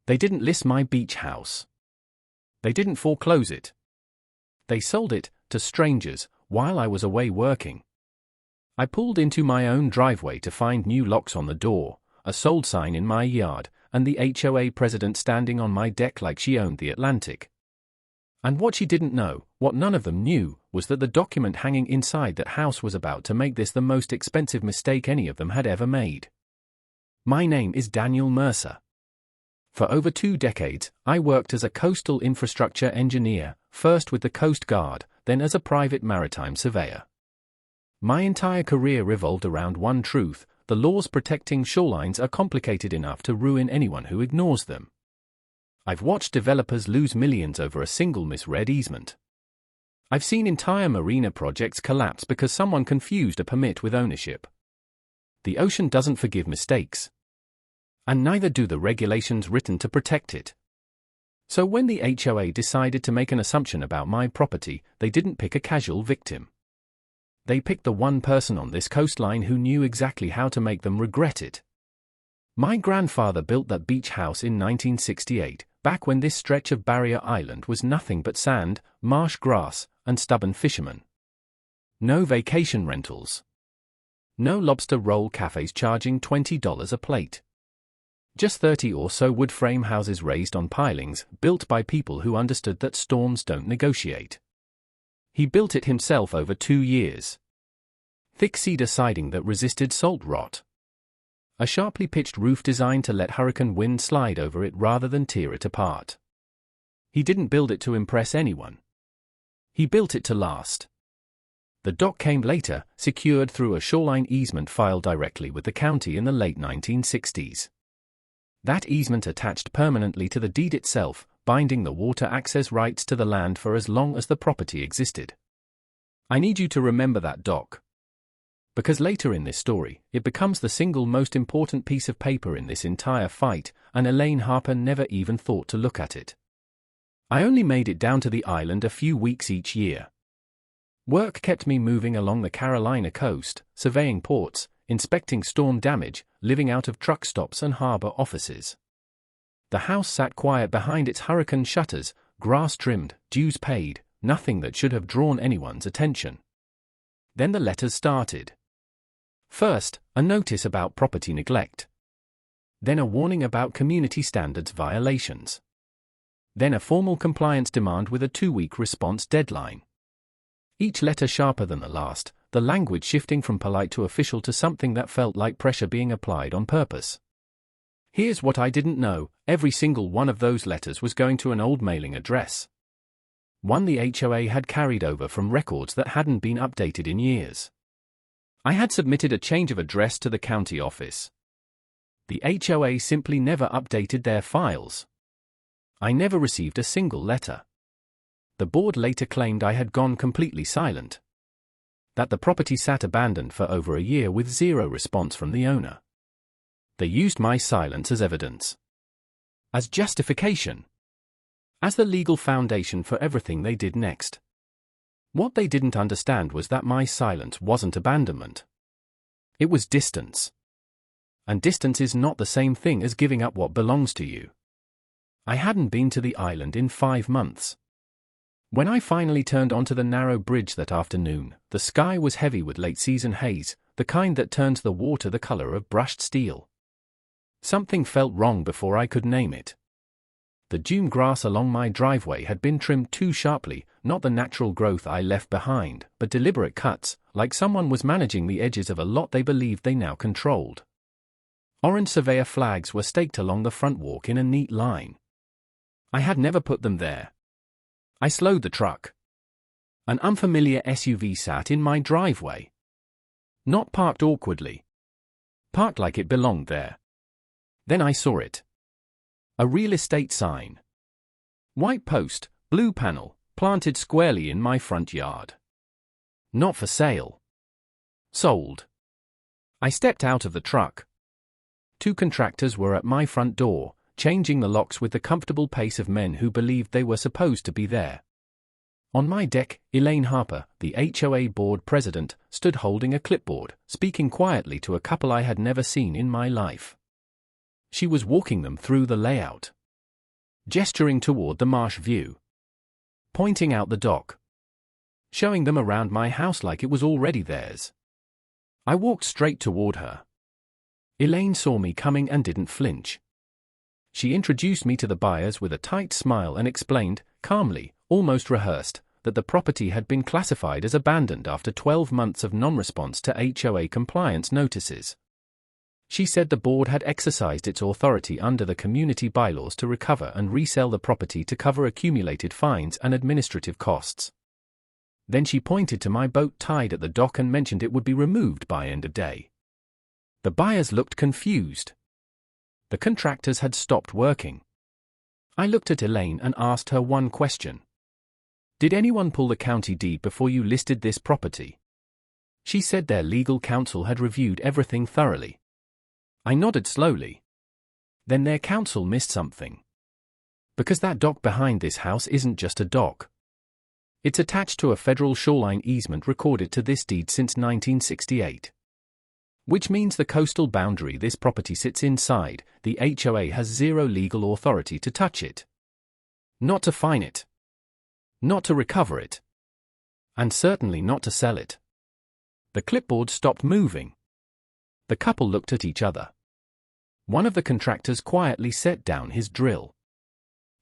They didn't list my beach house. They didn't foreclose it. They sold it to strangers while I was away working. I pulled into my own driveway to find new locks on the door, a sold sign in my yard, and the HOA president standing on my deck like she owned the Atlantic. And what she didn't know, what none of them knew, was that the document hanging inside that house was about to make this the most expensive mistake any of them had ever made. My name is Daniel Mercer. For over 2 decades, I worked as a coastal infrastructure engineer, first with the Coast Guard, then as a private maritime surveyor. My entire career revolved around one truth: the laws protecting shorelines are complicated enough to ruin anyone who ignores them. I've watched developers lose millions over a single misread easement. I've seen entire marina projects collapse because someone confused a permit with ownership. The ocean doesn't forgive mistakes. And neither do the regulations written to protect it. So when the HOA decided to make an assumption about my property, they didn't pick a casual victim. They picked the one person on this coastline who knew exactly how to make them regret it. My grandfather built that beach house in 1968, back when this stretch of Barrier Island was nothing but sand, marsh grass, and stubborn fishermen. No vacation rentals. No lobster roll cafes charging $20 a plate. Just 30 or so wood frame houses raised on pilings, built by people who understood that storms don't negotiate. He built it himself over 2 years. Thick cedar siding that resisted salt rot. A sharply pitched roof designed to let hurricane wind slide over it rather than tear it apart. He didn't build it to impress anyone. He built it to last. The dock came later, secured through a shoreline easement filed directly with the county in the late 1960s. That easement attached permanently to the deed itself, binding the water access rights to the land for as long as the property existed. I need you to remember that dock. Because later in this story, it becomes the single most important piece of paper in this entire fight, and Elaine Harper never even thought to look at it. I only made it down to the island a few weeks each year. Work kept me moving along the Carolina coast, surveying ports, inspecting storm damage, living out of truck stops and harbor offices. The house sat quiet behind its hurricane shutters, grass trimmed, dues paid, nothing that should have drawn anyone's attention. Then the letters started. First, a notice about property neglect. Then a warning about community standards violations. Then a formal compliance demand with a 2-week response deadline. Each letter sharper than the last, the language shifting from polite to official to something that felt like pressure being applied on purpose. Here's what I didn't know: every single one of those letters was going to an old mailing address. One the HOA had carried over from records that hadn't been updated in years. I had submitted a change of address to the county office. The HOA simply never updated their files. I never received a single letter. The board later claimed I had gone completely silent. That the property sat abandoned for over a year with zero response from the owner. They used my silence as evidence. As justification. As the legal foundation for everything they did next. What they didn't understand was that my silence wasn't abandonment. It was distance. And distance is not the same thing as giving up what belongs to you. I hadn't been to the island in 5 months. When I finally turned onto the narrow bridge that afternoon, the sky was heavy with late-season haze, the kind that turns the water the color of brushed steel. Something felt wrong before I could name it. The dune grass along my driveway had been trimmed too sharply, not the natural growth I left behind, but deliberate cuts, like someone was managing the edges of a lot they believed they now controlled. Orange surveyor flags were staked along the front walk in a neat line. I had never put them there. I slowed the truck. An unfamiliar SUV sat in my driveway. Not parked awkwardly. Parked like it belonged there. Then I saw it. A real estate sign. White post, blue panel, planted squarely in my front yard. Not for sale. Sold. I stepped out of the truck. 2 contractors were at my front door, changing the locks with the comfortable pace of men who believed they were supposed to be there. On my deck, Elaine Harper, the HOA board president, stood holding a clipboard, speaking quietly to a couple I had never seen in my life. She was walking them through the layout. gesturing toward the marsh view, pointing out the dock, showing them around my house like it was already theirs. I walked straight toward her. Elaine saw me coming and didn't flinch. She introduced me to the buyers with a tight smile and explained, calmly, almost rehearsed, that the property had been classified as abandoned after 12 months of non-response to HOA compliance notices. She said the board had exercised its authority under the community bylaws to recover and resell the property to cover accumulated fines and administrative costs. Then she pointed to my boat tied at the dock and mentioned it would be removed by end of day. The buyers looked confused. The contractors had stopped working. I looked at Elaine and asked her one question. Did anyone pull the county deed before you listed this property? She said their legal counsel had reviewed everything thoroughly. I nodded slowly. Then their counsel missed something. Because that dock behind this house isn't just a dock. It's attached to a federal shoreline easement recorded to this deed since 1968. Which means the coastal boundary this property sits inside, the HOA has zero legal authority to touch it. Not to fine it. Not to recover it. And certainly not to sell it. The clipboard stopped moving. The couple looked at each other. One of the contractors quietly set down his drill.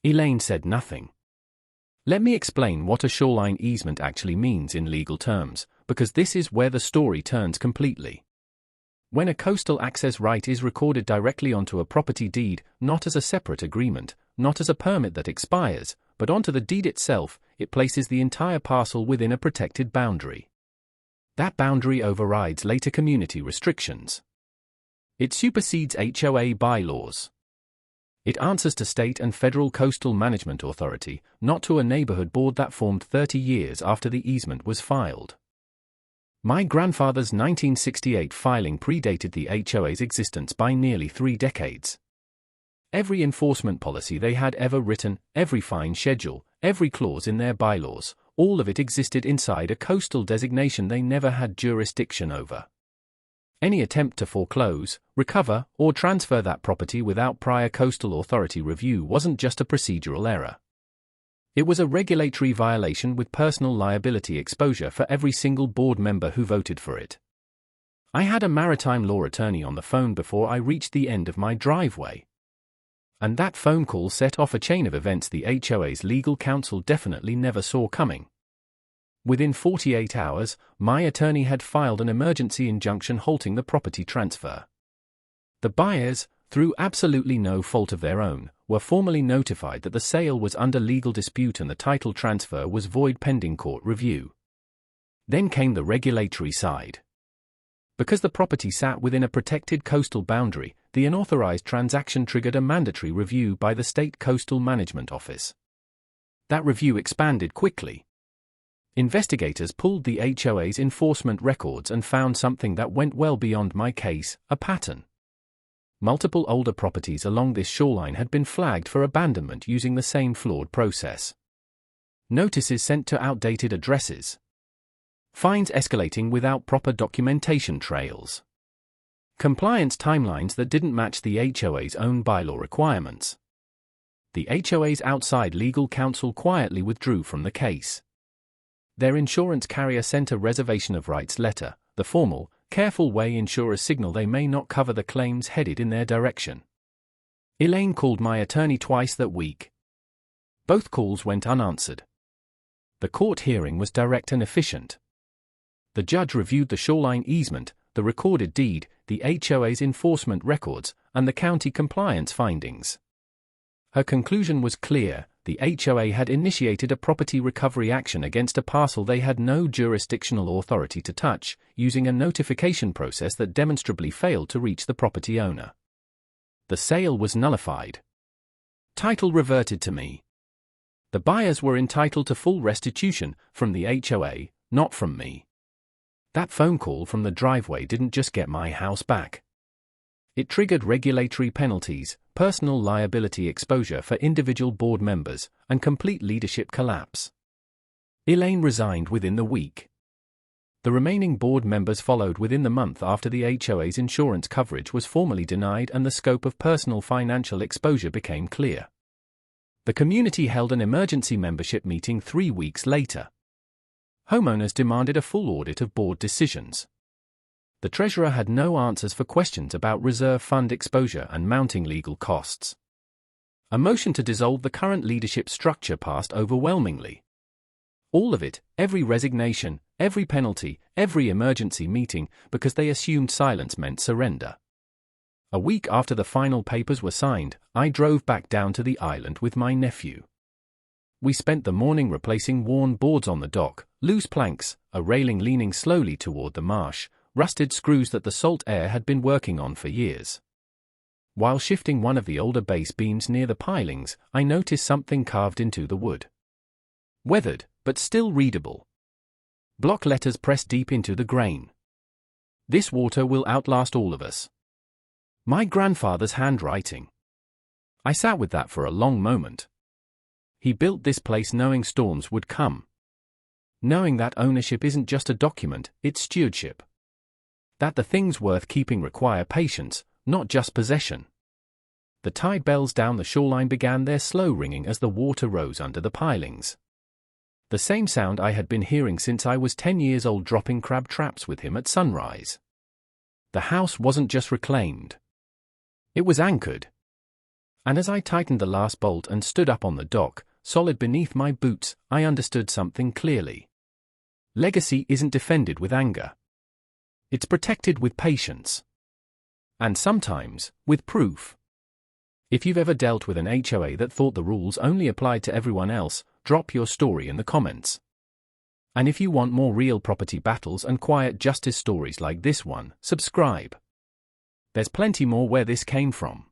Elaine said nothing. Let me explain what a shoreline easement actually means in legal terms, because this is where the story turns completely. When a coastal access right is recorded directly onto a property deed, not as a separate agreement, not as a permit that expires, but onto the deed itself, it places the entire parcel within a protected boundary. That boundary overrides later community restrictions. It supersedes HOA bylaws. It answers to state and federal coastal management authority, not to a neighborhood board that formed 30 years after the easement was filed. My grandfather's 1968 filing predated the HOA's existence by nearly 3 decades. Every enforcement policy they had ever written, every fine schedule, every clause in their bylaws, all of it existed inside a coastal designation they never had jurisdiction over. Any attempt to foreclose, recover, or transfer that property without prior coastal authority review wasn't just a procedural error. It was a regulatory violation with personal liability exposure for every single board member who voted for it. I had a maritime law attorney on the phone before I reached the end of my driveway. And that phone call set off a chain of events the HOA's legal counsel definitely never saw coming. Within 48 hours, my attorney had filed an emergency injunction halting the property transfer. The buyers, through absolutely no fault of their own, were formally notified that the sale was under legal dispute and the title transfer was void pending court review. Then came the regulatory side. Because the property sat within a protected coastal boundary, the unauthorized transaction triggered a mandatory review by the State Coastal Management Office. That review expanded quickly. Investigators pulled the HOA's enforcement records and found something that went well beyond my case, a pattern. Multiple older properties along this shoreline had been flagged for abandonment using the same flawed process. Notices sent to outdated addresses. Fines escalating without proper documentation trails. Compliance timelines that didn't match the HOA's own bylaw requirements. The HOA's outside legal counsel quietly withdrew from the case. Their insurance carrier sent a reservation of rights letter, the formal, careful way insurers signal they may not cover the claims headed in their direction. Elaine called my attorney twice that week. Both calls went unanswered. The court hearing was direct and efficient. The judge reviewed the shoreline easement, the recorded deed, the HOA's enforcement records, and the county compliance findings. Her conclusion was clear: the HOA had initiated a property recovery action against a parcel they had no jurisdictional authority to touch, using a notification process that demonstrably failed to reach the property owner. The sale was nullified. Title reverted to me. The buyers were entitled to full restitution from the HOA, not from me. That phone call from the driveway didn't just get my house back. It triggered regulatory penalties, personal liability exposure for individual board members, and complete leadership collapse. Elaine resigned within the week. The remaining board members followed within the month after the HOA's insurance coverage was formally denied and the scope of personal financial exposure became clear. The community held an emergency membership meeting 3 weeks later. Homeowners demanded a full audit of board decisions. The treasurer had no answers for questions about reserve fund exposure and mounting legal costs. A motion to dissolve the current leadership structure passed overwhelmingly. All of it, every resignation, every penalty, every emergency meeting, because they assumed silence meant surrender. A week after the final papers were signed, I drove back down to the island with my nephew. We spent the morning replacing worn boards on the dock, loose planks, a railing leaning slowly toward the marsh, rusted screws that the salt air had been working on for years. While shifting one of the older base beams near the pilings, I noticed something carved into the wood. Weathered, but still readable. Block letters pressed deep into the grain. "This water will outlast all of us." My grandfather's handwriting. I sat with that for a long moment. He built this place knowing storms would come. Knowing that ownership isn't just a document, it's stewardship. That the things worth keeping require patience, not just possession. The tide bells down the shoreline began their slow ringing as the water rose under the pilings. The same sound I had been hearing since I was 10 years old, dropping crab traps with him at sunrise. The house wasn't just reclaimed. It was anchored. And as I tightened the last bolt and stood up on the dock, solid beneath my boots, I understood something clearly. Legacy isn't defended with anger. It's protected with patience. And sometimes, with proof. If you've ever dealt with an HOA that thought the rules only applied to everyone else, drop your story in the comments. And if you want more real property battles and quiet justice stories like this one, subscribe. There's plenty more where this came from.